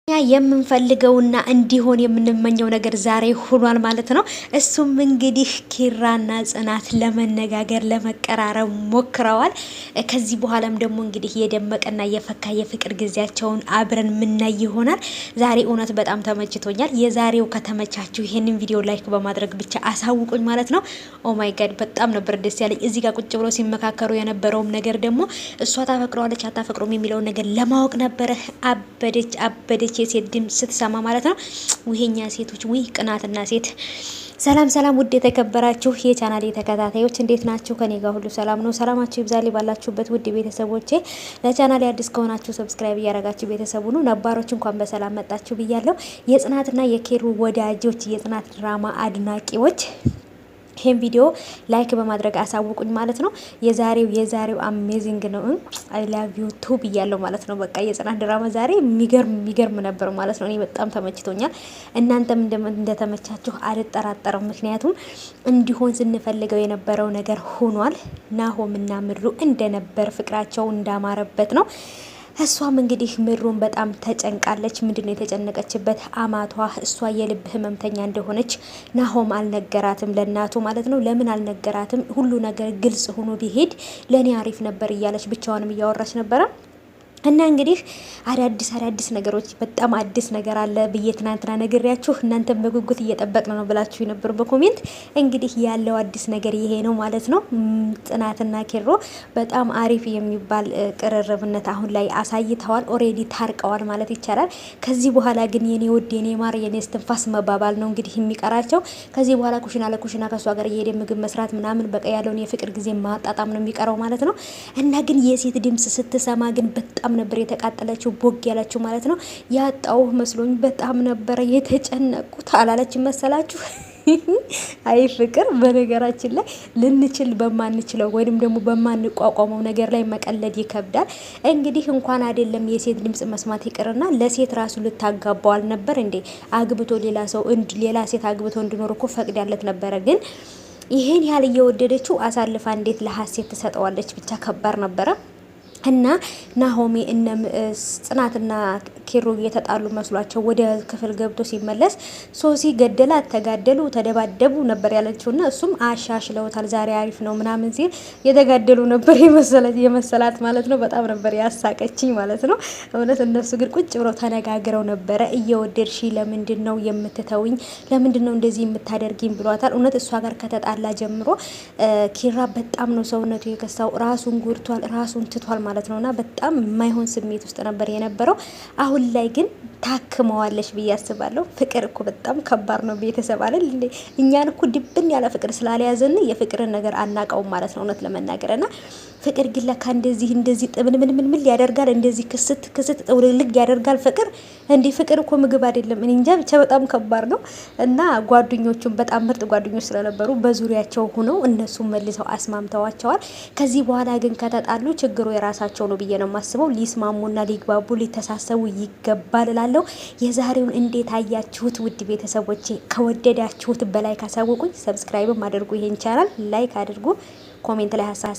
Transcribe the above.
ያ የምንፈልገውና እንዲሆን የምንመኘው ነገር ዛሬ ሆኗል ማለት ነው። እሱም እንግዲህ ኪራና ጽናት ለመነጋገር ለመቀራረብ ሞክረዋል። ከዚህ በኋላም ደግሞ እንግዲህ የደመቀና የፈካ የፍቅር ጊዜያቸውን አብረን ምናይ ይሆናል። ዛሬ እውነት በጣም ተመችቶኛል። የዛሬው ከተመቻችሁ ይሄንን ቪዲዮ ላይክ በማድረግ ብቻ አሳውቁኝ ማለት ነው። ኦ ማይ ጋድ በጣም ነበር ደስ ያለኝ። እዚህ ጋር ቁጭ ብሎ ሲመካከሩ የነበረውም ነገር ደግሞ እሷ ታፈቅረዋለች አታፈቅረውም የሚለውን ነገር ለማወቅ ነበረ። አበደች የሴት ድምጽ ስትሰማ ማለት ነው። ውሄኛ ሴቶች ውይ ቅናትና ሴት። ሰላም ሰላም፣ ውድ የተከበራችሁ የቻናሌ ተከታታዮች እንዴት ናችሁ? ከኔ ጋር ሁሉ ሰላም ነው። ሰላማችሁ ይብዛልኝ ባላችሁበት ውድ ቤተሰቦቼ። ለቻናሌ አዲስ ከሆናችሁ ሰብስክራይብ እያደረጋችሁ ቤተሰቡ ነው። ነባሮች እንኳን በሰላም መጣችሁ ብያለሁ። የጽናትና የኬሩ ወዳጆች፣ የጽናት ድራማ አድናቂዎች ይሄን ቪዲዮ ላይክ በማድረግ አሳውቁኝ ማለት ነው። የዛሬው አሜዚንግ ነው። አይ ላቭ ዩ ቱ ብያለሁ ማለት ነው። በቃ የጽናት ድራማ ዛሬ የሚገርም ነበር ማለት ነው። እኔ በጣም ተመችቶኛል። እናንተም እንደተመቻችሁ አልጠራጠርም። ምክንያቱም እንዲሆን ስንፈልገው የነበረው ነገር ሆኗል። ናሆምና ምሩ እንደነበር ፍቅራቸው እንዳማረበት ነው። እሷም እንግዲህ ምሩን በጣም ተጨንቃለች። ምንድነው የተጨነቀችበት? አማቷ እሷ የልብ ህመምተኛ እንደሆነች ናሆም አልነገራትም፣ ለእናቱ ማለት ነው። ለምን አልነገራትም? ሁሉ ነገር ግልጽ ሆኖ ቢሄድ ለእኔ አሪፍ ነበር እያለች ብቻዋንም እያወራች ነበረ። እና እንግዲህ አዳዲስ ነገሮች በጣም አዲስ ነገር አለ ብዬ ትናንትና ነግሬያችሁ እናንተም በጉጉት እየጠበቅን ነው ብላችሁ የነበሩ በኮሜንት እንግዲህ ያለው አዲስ ነገር ይሄ ነው ማለት ነው። ጽናትና ኬሮ በጣም አሪፍ የሚባል ቅርርብነት አሁን ላይ አሳይተዋል። ኦሬዲ ታርቀዋል ማለት ይቻላል። ከዚህ በኋላ ግን የኔ ውድ የኔ ማር የኔ እስትንፋስ መባባል ነው እንግዲህ የሚቀራቸው። ከዚህ በኋላ ኩሽና ለኩሽና ከሷ ጋር እየሄደ ምግብ መስራት ምናምን በቃ ያለውን የፍቅር ጊዜ ማጣጣም ነው የሚቀረው ማለት ነው። እና ግን የሴት ድምጽ ስትሰማ ግን በጣም ነበር የተቃጠለችው ቦግ ያለችው ማለት ነው። ያጣው መስሎኝ በጣም ነበር የተጨነቁት አላለች መሰላችሁ? አይ ፍቅር በነገራችን ላይ ልንችል በማንችለው ወይንም ደግሞ በማንቋቋመው ነገር ላይ መቀለድ ይከብዳል። እንግዲህ እንኳን አይደለም የሴት ድምጽ መስማት ይቅርና ለሴት ራሱ ልታጋባው አልነበር እንዴ? አግብቶ ሌላ ሴት አግብቶ እንዲኖር እኮ ፈቅዳለት ነበረ። ግን ይሄን ያህል እየወደደችው አሳልፋ እንዴት ለሀሴት ትሰጠዋለች? ብቻ ከባድ ነበረ። እና ናሆሜ እነ ጽናትና ኬሮ እየተጣሉ መስሏቸው ወደ ክፍል ገብቶ ሲመለስ ሶሲ ገደላት፣ ተጋደሉ፣ ተደባደቡ ነበር ያለችውና እሱም አሻሽለውታል። ዛሬ አሪፍ ነው ምናምን ሲል የተጋደሉ ነበር የመሰላት ማለት ነው። በጣም ነበር ያሳቀችኝ ማለት ነው። እውነት እነሱ ግን ቁጭ ብለው ተነጋግረው ነበረ። እየወደድሽ ለምንድን ነው የምትተውኝ? ለምንድን ነው እንደዚህ የምታደርጊኝ ብሏታል። እውነት እሷ ጋር ከተጣላ ጀምሮ ኪራ በጣም ነው ሰውነቱ የከሳው። ራሱን ጎድቷል፣ ራሱን ትቷል ማለት ነውና በጣም የማይሆን ስሜት ውስጥ ነበር የነበረው። አሁን ላይ ግን ታክመዋለሽ ብዬ አስባለሁ። ፍቅር እኮ በጣም ከባድ ነው ቤተሰብ አይደል እንዴ? እኛን እኮ ድብን ያለ ፍቅር ስላልያዘን የፍቅርን ነገር አናውቀውም ማለት ነው እውነት ለመናገርና ፍቅር ግን ለካ እንደዚህ ጥብን ምን ያደርጋል? እንደዚህ ክስት ጥውልግ ያደርጋል ፍቅር። እንዴ ፍቅር እኮ ምግብ አይደለም። እኔ እንጃ ብቻ በጣም ከባድ ነው። እና ጓደኞቹም በጣም ምርጥ ጓደኞች ስለነበሩ በዙሪያቸው ሆነው እነሱም መልሰው አስማምተዋቸዋል። ከዚህ በኋላ ግን ከተጣሉ ችግሩ የራሳቸው ነው ብዬ ነው የማስበው። ሊስማሙና ሊግባቡ ሊተሳሰቡ ይገባል እላለሁ። የዛሬውን እንዴት አያችሁት ውድ ቤተሰቦቼ? ከወደዳችሁት በላይ ካሳውቁኝ። ሰብስክራይብም አድርጉ፣ ይሄን ቻናል ላይክ አድርጉ፣ ኮሜንት ላይ ሀሳብ